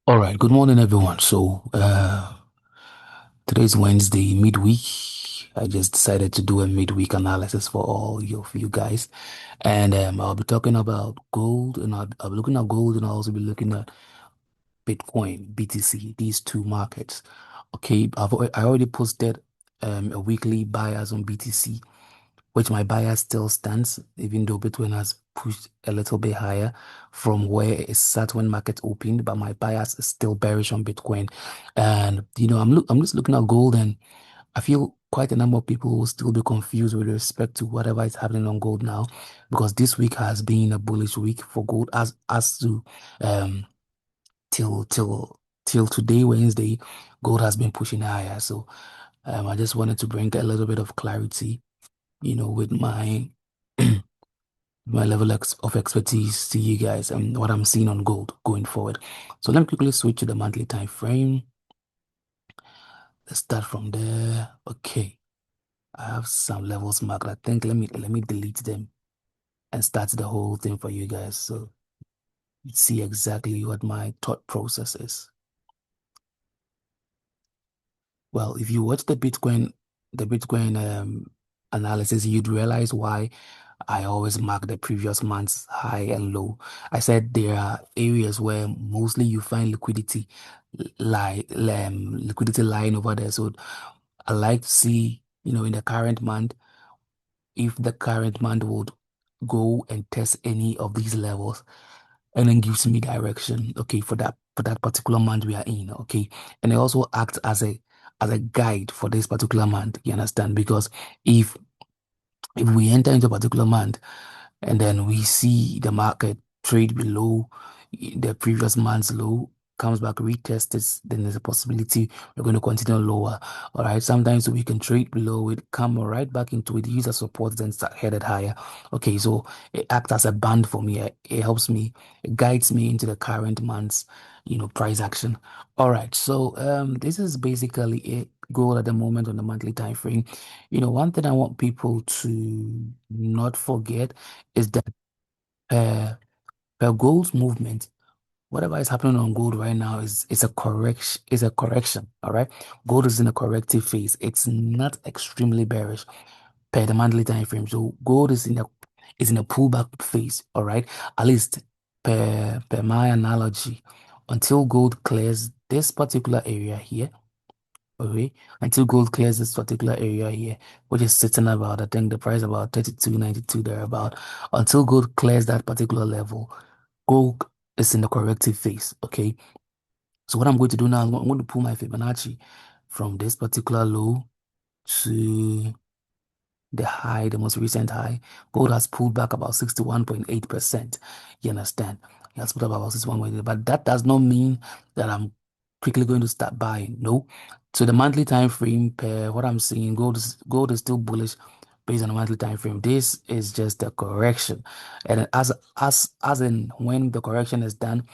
All right, good morning, everyone. Today's Wednesday, midweek. I just decided to do a midweek analysis for all of you guys. And I'll be talking about gold, and I'll be looking at gold, and I'll also be looking at Bitcoin, BTC, these two markets. Okay, I already posted a weekly bias on BTC, which my bias still stands, even though Bitcoin has pushed a little bit higher from where it sat when market opened, but my bias is still bearish on Bitcoin. And I'm just looking at gold, and I feel quite a number of people will still be confused with respect to whatever is happening on gold now, because this week has been a bullish week for gold as to um till till till today, Wednesday, gold has been pushing higher. So I just wanted to bring a little bit of clarity, with my my level of expertise to you guys and what I'm seeing on gold going forward. So let me quickly switch to the monthly time frame. Let's start from there. Okay, I have some levels marked. I think let me delete them and start the whole thing for you guys so you see exactly what my thought process is. Well, if you watch the Bitcoin analysis, you'd realize why I always mark the previous month's high and low. I said there are areas where mostly you find liquidity lying over there. So I like to see, in the current month, if the current month would go and test any of these levels and then gives me direction, okay, for that particular month we are in, okay. And it also acts as a guide for this particular month, you understand? Because if if we enter into a particular month and then we see the market trade below the previous month's low, comes back, retests it, then there's a possibility we're going to continue lower. All right. Sometimes we can trade below it, come right back into it, use a support, then start headed higher. Okay. So it acts as a band for me. It helps me, it guides me into the current month's, price action. All right. So this is basically it. Goal at the moment on the monthly time frame. One thing I want people to not forget is that per, per gold's movement, whatever is happening on gold right now is a correction. All right. Gold is in a corrective phase. It's not extremely bearish per the monthly time frame. So gold is in a pullback phase. All right. At least per my analogy, until gold clears this particular area here. Okay, until gold clears this particular area here, which is sitting about, I think the price about 32.92 there about. Until gold clears that particular level, gold is in the corrective phase. Okay, so what I'm going to do now is I'm going to pull my Fibonacci from this particular low to the high, the most recent high. Gold has pulled back about 61.8%. You understand? It has pulled up about 61.8, but that does not mean that I'm quickly going to start buying. No. So the monthly time frame, per what I'm seeing, gold is still bullish based on the monthly time frame. This is just a correction. And as in when the correction is done,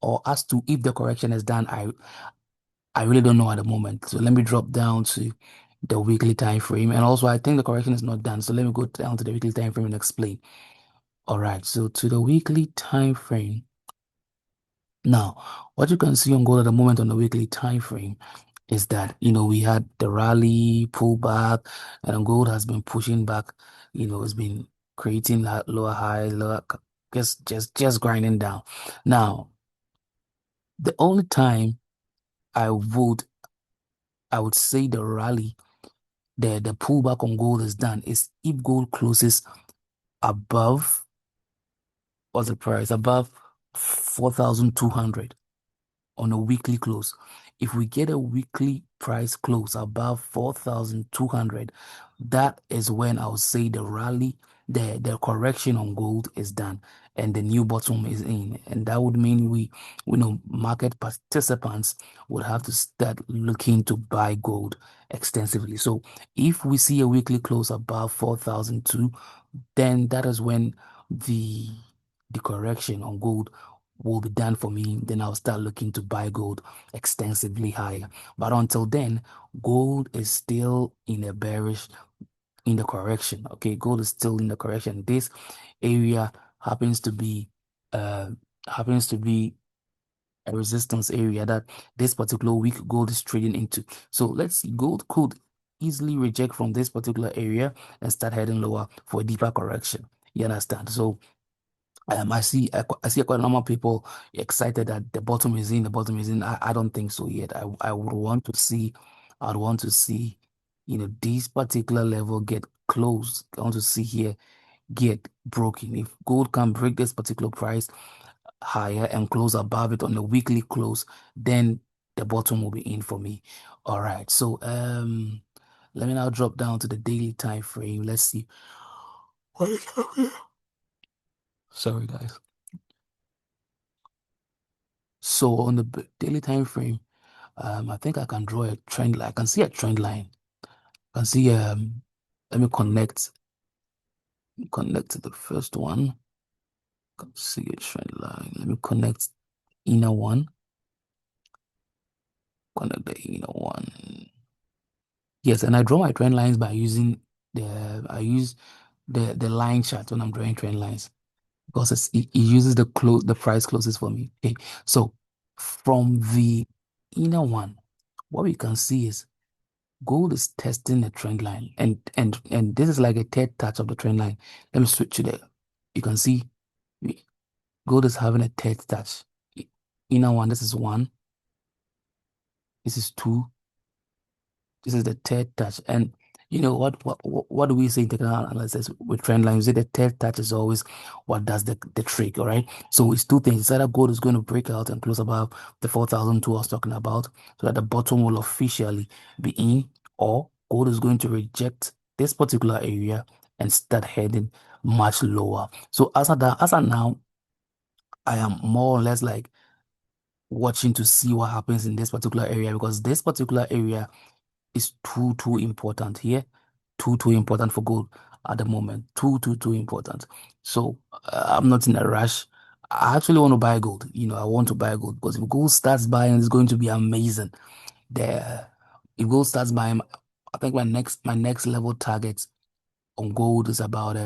or as to if the correction is done, I really don't know at the moment. So let me drop down to the weekly time frame. And also, I think the correction is not done. So let me go down to the weekly time frame and explain. All right. So to the weekly time frame. Now, what you can see on gold at the moment on the weekly time frame is that, we had the rally pullback and gold has been pushing back, it's been creating lower highs, just grinding down. Now, the only time I would, I would say the rally the pullback on gold is done is if gold closes above, what's the price? Above 4,200 on a weekly close. If we get a weekly price close above 4,200, that is when I would say the rally, the correction on gold is done and the new bottom is in. And that would mean market participants would have to start looking to buy gold extensively. So if we see a weekly close above 4,002, then that is when the the correction on gold will be done for me. Then I'll start looking to buy gold extensively higher. But until then, gold is still in the correction. Okay, gold is still in the correction. This area happens to be uh happens to be a resistance area that this particular week gold is trading into. So let's see, gold could easily reject from this particular area and start heading lower for a deeper correction. You understand? So I see quite a number of people excited that the bottom is in, the bottom is in. I don't think so yet. I would want to see, I'd want to see, this particular level get closed. I want to see here get broken. If gold can break this particular price higher and close above it on the weekly close, then the bottom will be in for me. All right. So let me now drop down to the daily time frame. Let's see. What is happening? Sorry, guys. So on the daily time frame, I think I can draw a trend line. I can see a trend line. I can see let me connect to the first one. I can see a trend line. Let me connect inner one. Connect the inner one. Yes, and I draw my trend lines by using I use the line chart when I'm drawing trend lines because it uses the price closest for me. Okay, so from the inner one, what we can see is gold is testing the trend line, and this is like a third touch of the trend line. Let me switch to the. You can see gold is having a third touch. Inner one, this is one. This is two. This is the third touch. And you know what do we say in technical analysis with trend lines? We say the third touch is always what does the trick, all right? So it's two things. It's either gold is going to break out and close above the 4,002 I was talking about, so that the bottom will officially be in, or gold is going to reject this particular area and start heading much lower. So as of now, I am more or less like watching to see what happens in this particular area because this particular area is too important here. Too important for gold at the moment. Too important. So I'm not in a rush. I actually want to buy gold. I want to buy gold because if gold starts buying, it's going to be amazing. There, if gold starts buying, I think my next level target on gold is about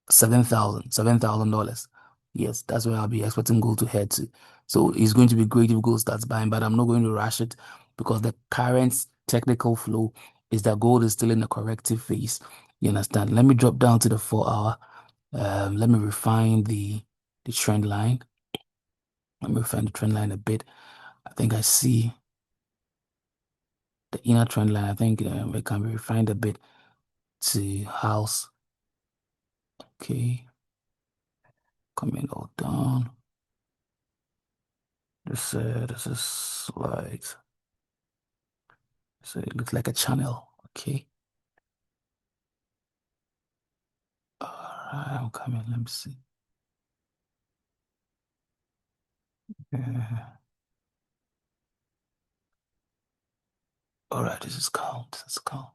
7,000 dollars. Yes, that's where I'll be expecting gold to head to. So it's going to be great if gold starts buying, but I'm not going to rush it because the current technical flow is that gold is still in the corrective phase. You understand? Let me drop down to the 4 hour. Let me refine the trend line. Let me refine the trend line a bit. I think I see the inner trend line. I think it can be refined a bit to house. Okay, coming all down. This is like, so it looks like a channel. Okay. All right, I'm coming. Let me see. Uh, all right, this is calm. This is calm.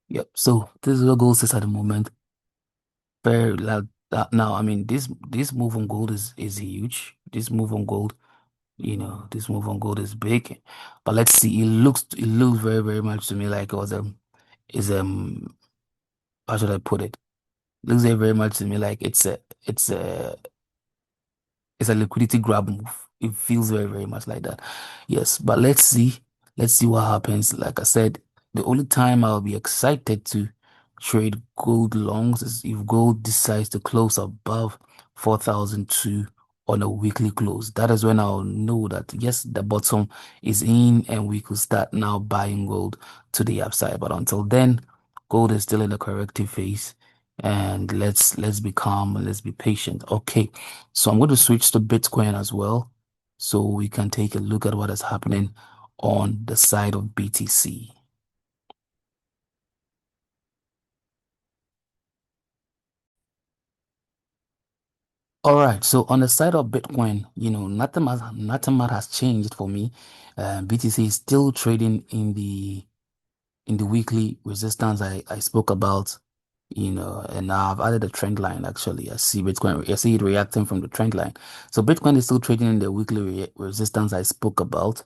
Yep. So this is where gold sits at the moment. Very loud. Now, I mean, this move on gold is huge. This move on gold, this move on gold is big. But let's see. It looks very very much to me like it was is how should I put it? Looks very much to me like it's a liquidity grab move. It feels very, very much like that. Yes, but let's see. Let's see what happens. Like I said, the only time I'll be excited to trade gold longs is if gold decides to close above 4,002 on a weekly close. That is when I'll know that yes, the bottom is in and we could start now buying gold to the upside. But until then, gold is still in the corrective phase. And let's be calm and let's be patient. Okay. So I'm going to switch to Bitcoin as well, so we can take a look at what is happening on the side of BTC. All right, so on the side of Bitcoin, nothing much has changed for me. BTC is still trading in the weekly resistance I spoke about, and now I've added a trend line actually. I see it reacting from the trend line. So Bitcoin is still trading in the weekly resistance I spoke about,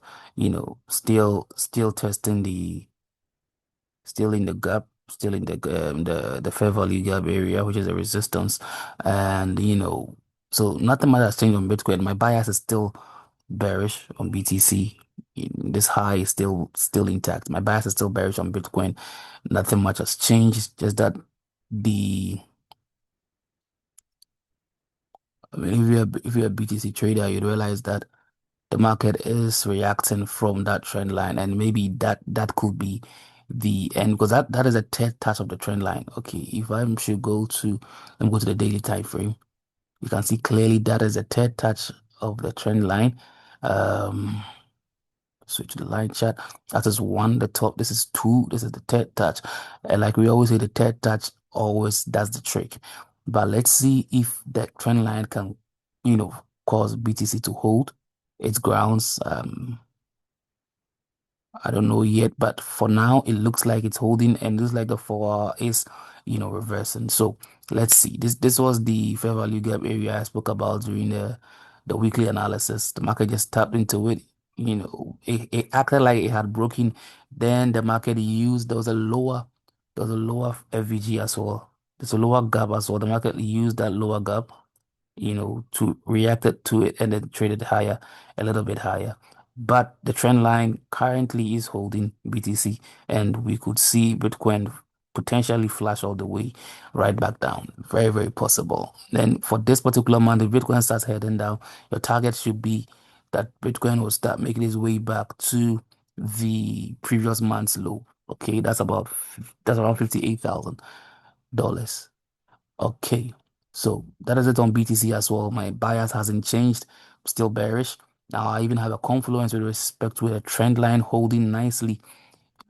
still testing still in the gap. still in the fair value gap area, which is a resistance, and so nothing much has changed on Bitcoin. My bias is still bearish on BTC. This high is still intact. My bias is still bearish on Bitcoin. Nothing much has changed. Just that the I mean, if you're a BTC trader, you'd realize that the market is reacting from that trend line, and maybe that could be the end because that is a third touch of the trend line. Okay, if I should let me go to the daily time frame. You can see clearly that is a third touch of the trend line. Um, Switch to the line chart. That is one, the top. This is two. This is the third touch. And like we always say, the third touch always does the trick. But let's see if the trend line can, you know, cause BTC to hold its grounds. I don't know yet, but for now it looks like it's holding and looks like the 4 hour is, reversing. So let's see. This was the fair value gap area I spoke about during the weekly analysis. The market just tapped into it. It acted like it had broken. Then the market used there was a lower FVG as well. There's a lower gap as well. The market used that lower gap to react it to it and then trade it higher, a little bit higher. But the trend line currently is holding BTC, and we could see Bitcoin potentially flash all the way right back down. Very, very possible. Then for this particular month, if Bitcoin starts heading down, your target should be that Bitcoin will start making its way back to the previous month's low. Okay, that's around $58,000. Okay, so that is it on BTC as well. My bias hasn't changed, still bearish. Now I even have a confluence with respect to a trend line holding nicely,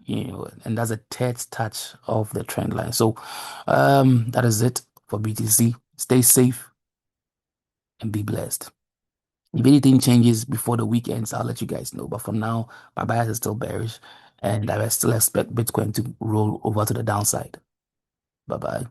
and that's a third touch of the trend line. So, that is it for BTC. Stay safe and be blessed. If anything changes before the weekends, I'll let you guys know. But for now, my bias is still bearish, and I still expect Bitcoin to roll over to the downside. Bye bye.